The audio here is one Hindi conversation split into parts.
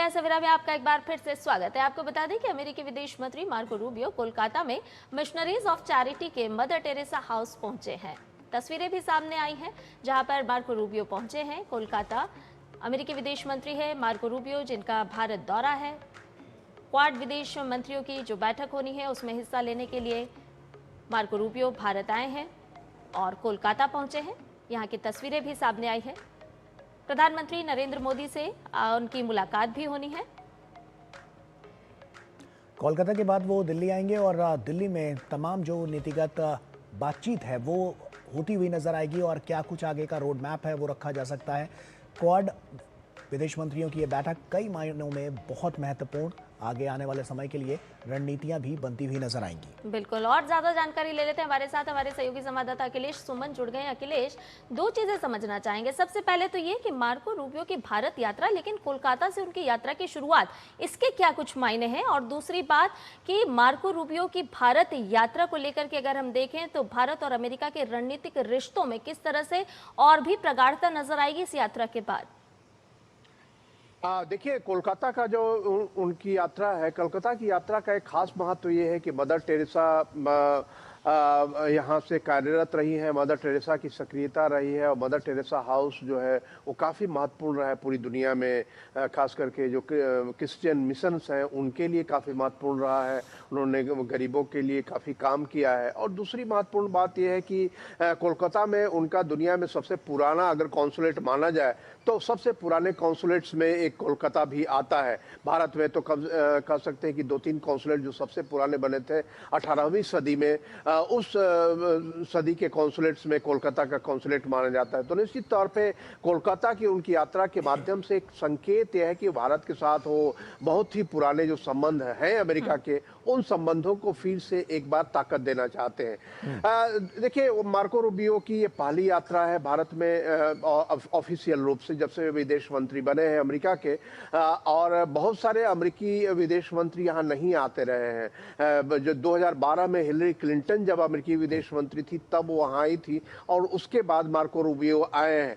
नए सवेरा में आपका एक बार फिर से स्वागत है। आपको बता दें कि अमेरिकी विदेश मंत्री मार्को रूबियो कोलकाता में मिशनरीज ऑफ चैरिटी के मदर टेरेसा हाउस पहुंचे हैं। तस्वीरें भी सामने आई हैं जहां पर मार्को रूबियो पहुंचे हैं। कोलकाता अमेरिकी विदेश मंत्री है मार्को रूबियो, जिनका भारत दौरा है। क्वाड विदेश मंत्रियों की जो बैठक होनी है उसमें हिस्सा लेने के लिए मार्को रूबियो भारत आए हैं और कोलकाता पहुंचे हैं। यहाँ की तस्वीरें भी सामने आई है। प्रधानमंत्री नरेंद्र मोदी से उनकी मुलाकात भी होनी है। कोलकाता के बाद वो दिल्ली आएंगे और दिल्ली में तमाम जो नीतिगत बातचीत है वो होती हुई नजर आएगी और क्या कुछ आगे का रोड मैप है वो रखा जा सकता है। क्वाड विदेश मंत्रियों की ये बैठक कई मायनों में बहुत महत्वपूर्ण, आगे आने वाले समय के लिए रणनीतियां भी बनती हुई नजर आएंगी। बिल्कुल, और ज्यादा जानकारी ले लेते हैं। हमारे साथ हमारे सहयोगी संवाददाता अखिलेश सुमन जुड़ गए हैं। अखिलेश, दो चीजें समझना चाहेंगे। सबसे पहले तो ये कि मार्को रूबियो की भारत यात्रा, लेकिन कोलकाता से उनकी यात्रा की शुरुआत, इसके क्या कुछ मायने हैं? और दूसरी बात कि मार्को रूबियो की भारत यात्रा को लेकर के अगर हम देखें तो भारत और अमेरिका के रणनीतिक रिश्तों में किस तरह से और भी प्रगाढ़ता नजर आएगी इस यात्रा के बाद? देखिए, कोलकाता का जो उनकी यात्रा है, कोलकाता की यात्रा का एक खास महत्व ये है कि मदर टेरेसा यहाँ से कार्यरत रही है। मदर टेरेसा की सक्रियता रही है और मदर टेरेसा हाउस जो है वो काफ़ी महत्वपूर्ण रहा है पूरी दुनिया में। खास करके जो क्रिश्चियन मिशंस हैं उनके लिए काफ़ी महत्वपूर्ण रहा है। उन्होंने गरीबों के लिए काफ़ी काम किया है। और दूसरी महत्वपूर्ण बात यह है कि कोलकाता में उनका दुनिया में सबसे पुराना अगर कॉन्सुलेट माना जाए तो सबसे पुराने कॉन्सुलेट्स में एक कोलकाता भी आता है। भारत में तो कह सकते हैं कि 2-3 कॉन्सुलेट जो सबसे पुराने बने थे 18वीं सदी में, उस सदी के कॉन्सुलेट्स में कोलकाता का कॉन्सुलेट माना जाता है। तो निश्चित तौर पे कोलकाता की उनकी यात्रा के माध्यम से एक संकेत यह है कि भारत के साथ वो बहुत ही पुराने जो संबंध हैं अमेरिका के, उन संबंधों को फिर से एक बार ताकत देना चाहते हैं। देखिए, मार्को रूबियो की ये पहली यात्रा है भारत में ऑफिशियल रूप से, जब से विदेश मंत्री बने हैं अमेरिका के। और बहुत सारे अमेरिकी विदेश मंत्री यहाँ नहीं आते रहे हैं। जो 2012 में हिलरी क्लिंटन जब अमेरिकी विदेश मंत्री थी तब वो वहाँ आई थी और उसके बाद मार्को रूबियो आए हैं।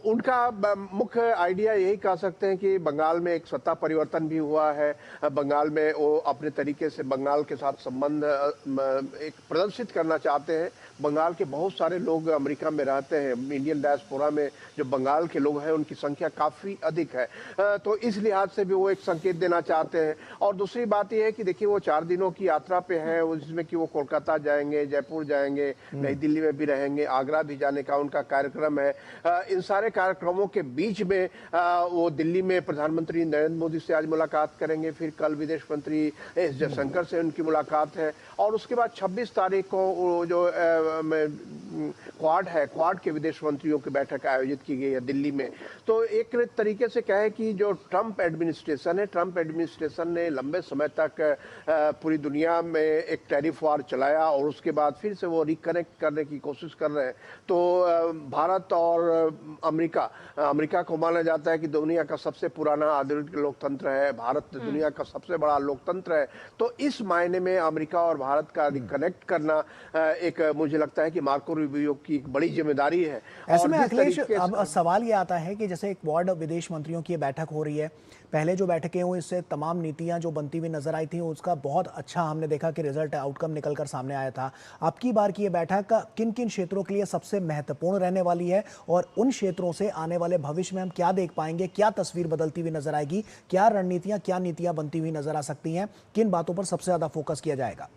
उनका मुख्य आइडिया यही कह सकते हैं कि बंगाल में एक सत्ता परिवर्तन भी हुआ है। बंगाल में वो अपने तरीके से बंगाल के साथ संबंध एक प्रदर्शित करना चाहते हैं। बंगाल के बहुत सारे लोग अमेरिका में रहते हैं। इंडियन डायस्पोरा में जो बंगाल के लोग हैं उनकी संख्या काफ़ी अधिक है। तो इस लिहाज से भी वो एक संकेत देना चाहते हैं। और दूसरी बात यह है कि देखिए, वो 4 दिनों की यात्रा पे हैं, जिसमें कि वो कोलकाता जाएंगे, जयपुर जाएंगे, नई दिल्ली में भी रहेंगे, आगरा भी जाने का उनका कार्यक्रम है। इन सारे कार्यक्रमों के बीच में वो दिल्ली में प्रधानमंत्री नरेंद्र मोदी से आज मुलाकात करेंगे। फिर कल विदेश मंत्री एस जयशंकर से उनकी मुलाकात है। और उसके बाद 26 तारीख को जो क्वाड है, क्वाड के विदेश मंत्रियों की बैठक आयोजित की गई है दिल्ली में। तो एक तरीके से कहे कि जो ट्रंप एडमिनिस्ट्रेशन है, ट्रंप एडमिनिस्ट्रेशन ने लंबे समय तक पूरी दुनिया में एक टैरिफ वार चलाया और उसके बाद फिर से वो रिकनेक्ट करने की कोशिश कर रहे हैं। तो भारत और अमेरिका को माना जाता है कि दुनिया का सबसे पुराना आधुनिक लोकतंत्र है, भारत दुनिया का सबसे बड़ा लोकतंत्र है। तो इस मायने में अमेरिका और भारत का रिकनेक्ट करना एक, मुझे लगता है कि मार्को रूबियो की एक बड़ी जिम्मेदारी है। ऐसे में अखिलेश, अब सवाल ये आता है कि जैसे क्वाड विदेश मंत्रियों की बैठक हो रही है, पहले जो बैठकें हुई इससे तमाम नीतियां जो बनती हुई नजर आई थी उसका बहुत अच्छा हमने देखा कि रिजल्ट, आउटकम निकलकर सामने आया था। अब की बार की ये बैठक किन किन क्षेत्रों के लिए सबसे महत्वपूर्ण रहने वाली है और उन क्षेत्रों से आने वाले भविष्य में हम क्या देख पाएंगे, क्या तस्वीर बदलती हुई नजर आएगी, क्या रणनीतियां, क्या नीतियां बनती हुई नजर आ सकती हैं, किन बातों पर सबसे ज्यादा फोकस किया जाएगा?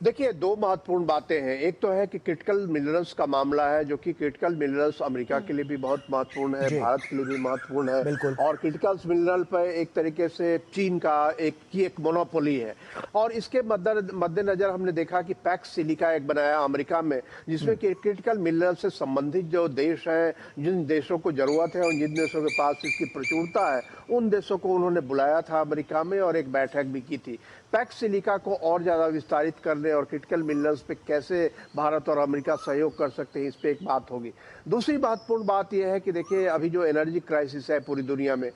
देखिए, 2 महत्वपूर्ण बातें हैं। एक तो है कि क्रिटिकल मिनरल्स का मामला है, जो कि क्रिटिकल मिनरल्स अमेरिका के लिए भी बहुत महत्वपूर्ण है, भारत के लिए भी महत्वपूर्ण है। और क्रिटिकल मिनरल पर एक तरीके से चीन का एक मोनोपोली है। और इसके मद्देनजर हमने देखा कि पैक्स सिलिका एक बनाया अमेरिका में, जिसमें कि क्रिटिकल मिनरल से संबंधित जो देश हैं, जिन देशों को जरूरत है और जिन देशों के पास इसकी प्रचुरता है, उन देशों को उन्होंने बुलाया था अमेरिका में और एक बैठक भी की थी। पैक्स सिलिका को और ज्यादा विस्तारित करने में और क्रिटिकल मिनरल्स पे कैसे भारत और अमेरिका सहयोग कर सकते हैं, इस पे एक बात होगी। दूसरी महत्वपूर्ण बात यह है कि देखिए अभी जो एनर्जी क्राइसिस है पूरी दुनिया में,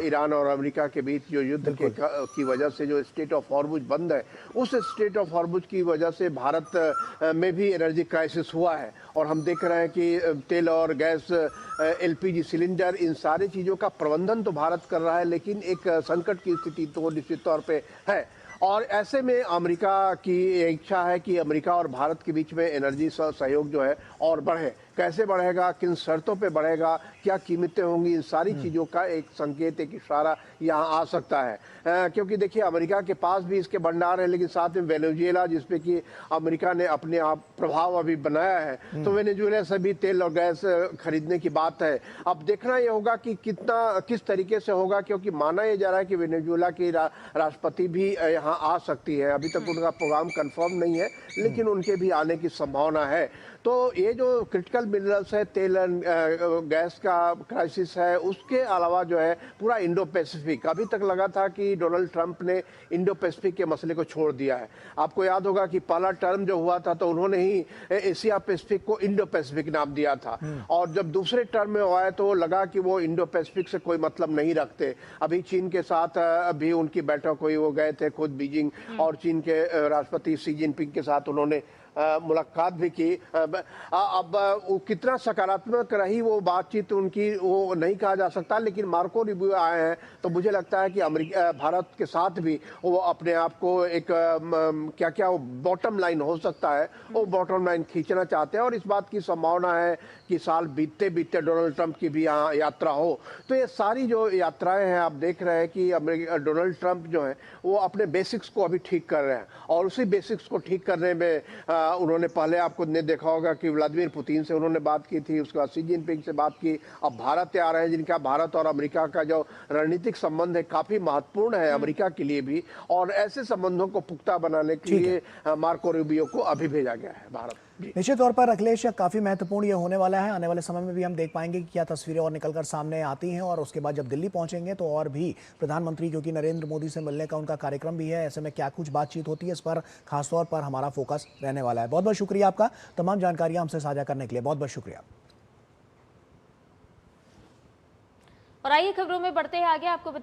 ईरान और अमेरिका के बीच जो युद्ध की वजह से जो स्ट्रेट ऑफ हॉर्मुज बंद है, उस स्ट्रेट ऑफ हॉर्मुज की वजह से भारत में भी एनर्जी क्राइसिस हुआ है। और हम देख रहे हैं कि तेल और गैस, एलपीजी सिलेंडर, इन सारी चीज़ों का प्रबंधन तो भारत कर रहा है, लेकिन एक संकट की स्थिति तो निश्चित तौर पे है। और ऐसे में अमेरिका की इच्छा है कि अमेरिका और भारत के बीच में एनर्जी सहयोग जो है और बढ़े। कैसे बढ़ेगा, किन शर्तों पे बढ़ेगा, क्या कीमतें होंगी, इन सारी चीज़ों का एक संकेत, एक इशारा यहाँ आ सकता है। क्योंकि देखिए अमेरिका के पास भी इसके भंडार है, लेकिन साथ में वेनेजुएला जिसपे कि अमेरिका ने अपने आप प्रभाव अभी बनाया है, तो वेनेजुएला से भी तेल और गैस खरीदने की बात है। अब देखना ये होगा कि किस तरीके से होगा, क्योंकि माना यह जा रहा है कि वेनेजुएला की राष्ट्रपति भी यहाँ आ सकती है। अभी तक उनका प्रोग्राम कंफर्म नहीं है, लेकिन उनके भी आने की संभावना है। तो ये जो क्रिटिकल मिनरल्स है, तेल एंड गैस का क्राइसिस है, उसके अलावा जो है पूरा इंडो पैसिफिक, अभी तक लगा था कि डोनाल्ड ट्रंप ने इंडो पैसिफिक के मसले को छोड़ दिया है। आपको याद होगा कि पहला टर्म जो हुआ था तो उन्होंने ही एशिया पैसिफिक को इंडो पैसिफिक नाम दिया था, और जब दूसरे टर्म में आए तो लगा कि वो इंडो पैसिफिक से कोई मतलब नहीं रखते। अभी चीन के साथ अभी उनकी बैठक हुई, वो गए थे खुद बीजिंग, और चीन के राष्ट्रपति शी जिनपिंग के साथ उन्होंने मुलाकात भी की। अब कितना सकारात्मक रही वो बातचीत उनकी, वो नहीं कहा जा सकता, लेकिन मार्को रूबियो आए हैं तो मुझे लगता है कि अमेरिका भारत के साथ भी वो अपने आप को एक क्या क्या वो बॉटम लाइन हो सकता है, वो बॉटम लाइन खींचना चाहते हैं। और इस बात की संभावना है कि साल बीतते बीतते डोनाल्ड ट्रंप की भी यहाँ यात्रा हो। तो ये सारी जो यात्राएं हैं, आप देख रहे हैं कि डोनाल्ड ट्रंप जो है वो अपने बेसिक्स को अभी ठीक कर रहे हैं, और उसी बेसिक्स को ठीक करने में उन्होंने पहले आपको ने देखा होगा कि व्लादिमीर पुतिन से उन्होंने बात की थी, उसके बाद शी जिनपिंग से बात की, अब भारत आ रहे हैं, जिनका भारत और अमेरिका का जो रणनीतिक संबंध है काफी महत्वपूर्ण है अमेरिका के लिए भी, और ऐसे संबंधों को पुख्ता बनाने के लिए मार्को रूबियो को अभी भेजा गया है भारत। निश्चित तौर पर अखिलेश, काफी महत्वपूर्ण ये होने वाला है। आने वाले समय में भी हम देख पाएंगे कि क्या तस्वीरें और निकलकर सामने आती हैं, और उसके बाद जब दिल्ली पहुंचेंगे तो और भी प्रधानमंत्री, क्योंकि नरेंद्र मोदी से मिलने का उनका कार्यक्रम भी है, ऐसे में क्या कुछ बातचीत होती है, इस पर खासतौर पर हमारा फोकस रहने वाला है। बहुत बहुत शुक्रिया आपका तमाम जानकारियां हमसे साझा करने के लिए, बहुत बहुत शुक्रिया। और आइए खबरों में बढ़ते हैं आगे, आपको